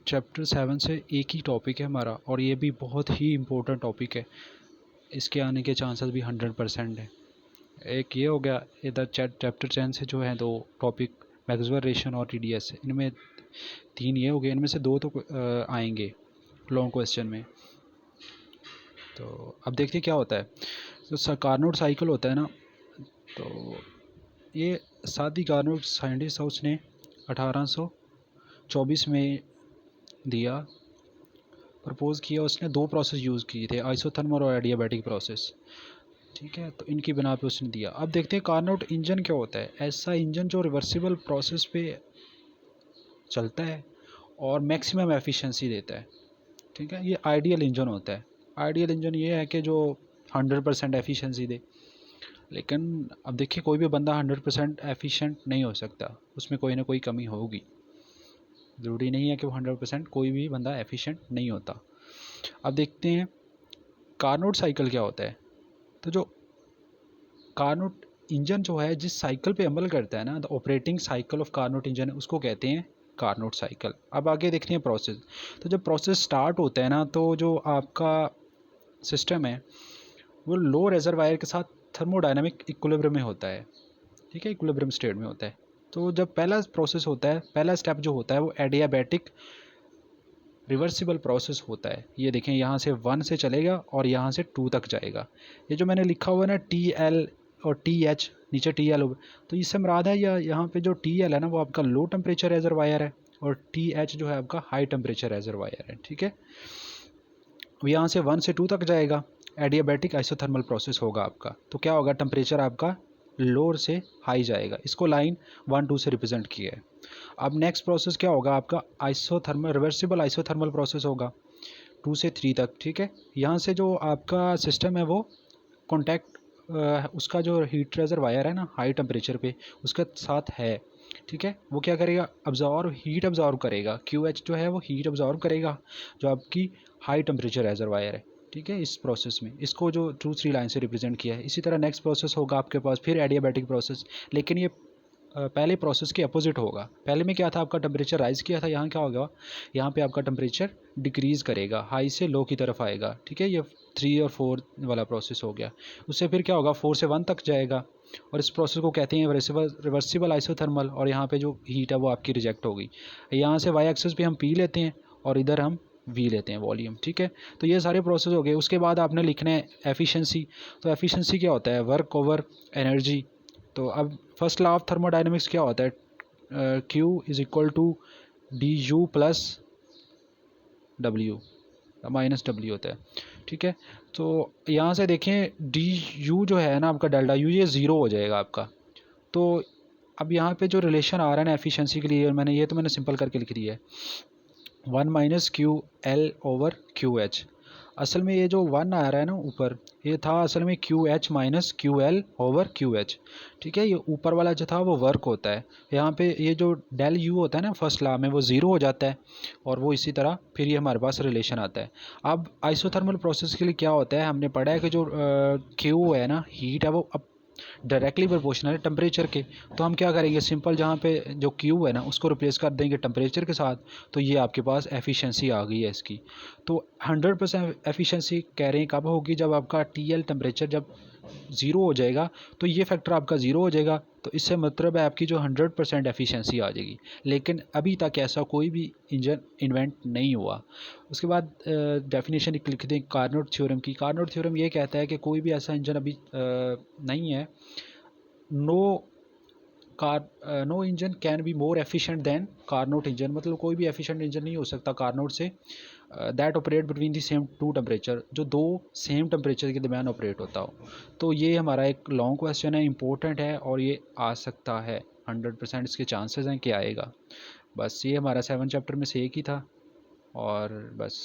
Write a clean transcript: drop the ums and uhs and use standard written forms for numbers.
Chapter 7 से एक ही topic है हमारा, और ये भी बहुत ही इम्पोर्टेंट टॉपिक है, इसके आने के चांसेस भी 100% है। एक ये हो गया, इधर चैप्टर 10 से जो है दो टॉपिक मैक्सवेल रेशन और TDS, इनमें 3 ये हो गए, इनमें से 2 तो आएंगे लॉन्ग क्वेश्चन में। तो अब देखते क्या होता है। तो कार्नोट साइकिल होता है ना, तो ये सादी कार्नोट साइंटिस्ट था, उसने 1824 में दिया, प्रपोज किया। उसने 2 प्रोसेस यूज़ किए थे, आइसोथर्मल और एडियाबैटिक प्रोसेस, ठीक है। तो इनकी बिना पे उसने दिया। अब देखते हैं कार्नोट इंजन क्या होता है। ऐसा इंजन जो रिवर्सिबल प्रोसेस पे चलता है और मैक्सिमम एफिशिएंसी देता है, ठीक है। ये आइडियल इंजन होता है। आइडियल इंजन ये है कि जो 100% एफिशिएंसी दे। लेकिन अब देखिए, कोई भी बंदा 100% एफिशिएंट नहीं हो सकता, उसमें कोई ना कोई कमी होगी। ज़रूरी नहीं है कि वो 100% कोई भी बंदा एफिशिएंट नहीं होता। अब देखते हैं कार्नोट साइकिल क्या होता है। तो जो कार्नोट इंजन जो है जिस साइकिल पे अमल करता है ना, the operating cycle of Carnot engine, उसको कहते हैं कार्नोट साइकिल। अब आगे देखते हैं प्रोसेस। तो जब प्रोसेस स्टार्ट होता है ना, तो जो आपका सिस्टम है वो लो रेजरवायर के साथ थर्मोडायनामिक इक्विलिब्रियम में होता है, ठीक है, इक्विलिब्रियम स्टेट में होता है। तो जब पहला प्रोसेस होता है, पहला स्टेप जो होता है वो एडियाबैटिक रिवर्सिबल प्रोसेस होता है। ये देखें, यहाँ से 1 से चलेगा और यहाँ से 2 तक जाएगा। ये जो मैंने लिखा हुआ है ना TL और TH, नीचे TL हो, तो इससे मुराद है, या यहाँ पे जो TL है ना वो आपका लो टेम्परेचर रेजरवायर है, और TH जो है आपका हाई टेम्परेचर रेजरवायर है, ठीक है। यहाँ से 1 से 2 तक जाएगा, एडियाबैटिक आइसोथर्मल प्रोसेस होगा आपका। तो क्या होगा, टेम्परेचर आपका लोअर से हाई जाएगा। इसको लाइन 1 2 से रिप्रेजेंट किया है। अब नेक्स्ट प्रोसेस क्या होगा आपका, आइसोथर्मल रिवर्सिबल आइसोथर्मल प्रोसेस होगा 2 से 3 तक, ठीक है। यहाँ से जो आपका सिस्टम है वो कॉन्टैक्ट उसका जो हीट रेजरवायर है ना हाई टेम्परेचर पे उसके साथ है, ठीक है। वो क्या करेगा, हीट अब्जॉर्व करेगा। QH जो है वो हीट अब्जॉर्व करेगा जो आपकी हाई टेम्परेचर रेजरवायर है, ठीक है। इस प्रोसेस में इसको जो 2 3 लाइन से रिप्रेजेंट किया है। इसी तरह नेक्स्ट प्रोसेस होगा आपके पास फिर एडियाबैटिक प्रोसेस, लेकिन ये पहले प्रोसेस के अपोजिट होगा। पहले में क्या था, आपका टेम्परेचर राइज़ किया था, यहाँ क्या होगा, यहाँ पे आपका टेम्परेचर डिक्रीज़ करेगा, हाई से लो की तरफ आएगा, ठीक है। ये 3 और 4 वाला प्रोसेस हो गया। उससे फिर क्या होगा, 4 से 1 तक जाएगा, और इस प्रोसेस को कहते हैं रिवर्सिबल आइसोथर्मल। और यहाँ पे जो हीट है वो आपकी रिजेक्ट होगी। यहाँ से वाई एक्सिस पे हम P लेते हैं और इधर हम V लेते हैं, वॉल्यूम, ठीक है। तो ये सारे प्रोसेस हो गए। उसके बाद आपने लिखना है एफिशिएंसी। तो एफिशिएंसी क्या होता है, वर्क ओवर एनर्जी। तो अब फर्स्ट लॉ ऑफ थर्मोडायनेमिक्स क्या होता है, Q is equal to DU plus W minus W होता है, ठीक है। तो यहाँ से देखें DU जो है ना आपका डेल्टा U, ये 0 हो जाएगा आपका। तो अब यहाँ पे जो रिलेशन आ रहा है ना एफिशिएंसी के लिए, मैंने सिंपल करके लिख दिया है, 1 माइनस QL ओवर QH। असल में ये जो 1 आ रहा है ना ऊपर, ये था असल में QH minus QL over QH, ठीक है। ये ऊपर वाला जो था वो वर्क होता है। यहाँ पे ये जो डेल U होता है ना फर्स्ट लॉ में, वो 0 हो जाता है, और वो इसी तरह फिर ये हमारे पास रिलेशन आता है। अब आइसोथर्मल प्रोसेस के लिए क्या होता है, हमने पढ़ा है कि जो Q है ना, हीट है, वो अब डायरेक्टली प्रोपोर्शनल है टेम्परेचर के। तो हम क्या करेंगे, सिंपल जहाँ पे जो Q है ना उसको रिप्लेस कर देंगे टेम्परेचर के साथ। तो ये आपके पास एफिशिएंसी आ गई है इसकी। तो 100% एफिशिएंसी कह रहे हैं कब होगी, जब आपका TL टेम्परेचर जब 0 हो जाएगा, तो ये फैक्टर आपका 0 हो जाएगा। तो इससे मतलब है आपकी जो 100% एफिशिएंसी आ जाएगी। लेकिन अभी तक ऐसा कोई भी इंजन इन्वेंट नहीं हुआ। उसके बाद डेफिनेशन लिख दें कार्नोट थ्योरम की। कार्नोट थ्योरम ये कहता है कि कोई भी ऐसा इंजन अभी नहीं है, no engine can be more efficient than Carnot engine. मतलब कोई भी एफिशिएंट इंजन नहीं हो सकता कार्नोट से, that operate between the same 2 temperature, जो 2 सेम टेम्परेचर के दरमियान ऑपरेट होता हो। तो ये हमारा एक लॉन्ग क्वेश्चन है, इंपॉर्टेंट है, और ये आ सकता है, 100% इसके चांसेस हैं कि आएगा। बस ये हमारा 7 चैप्टर में से एक ही था, और बस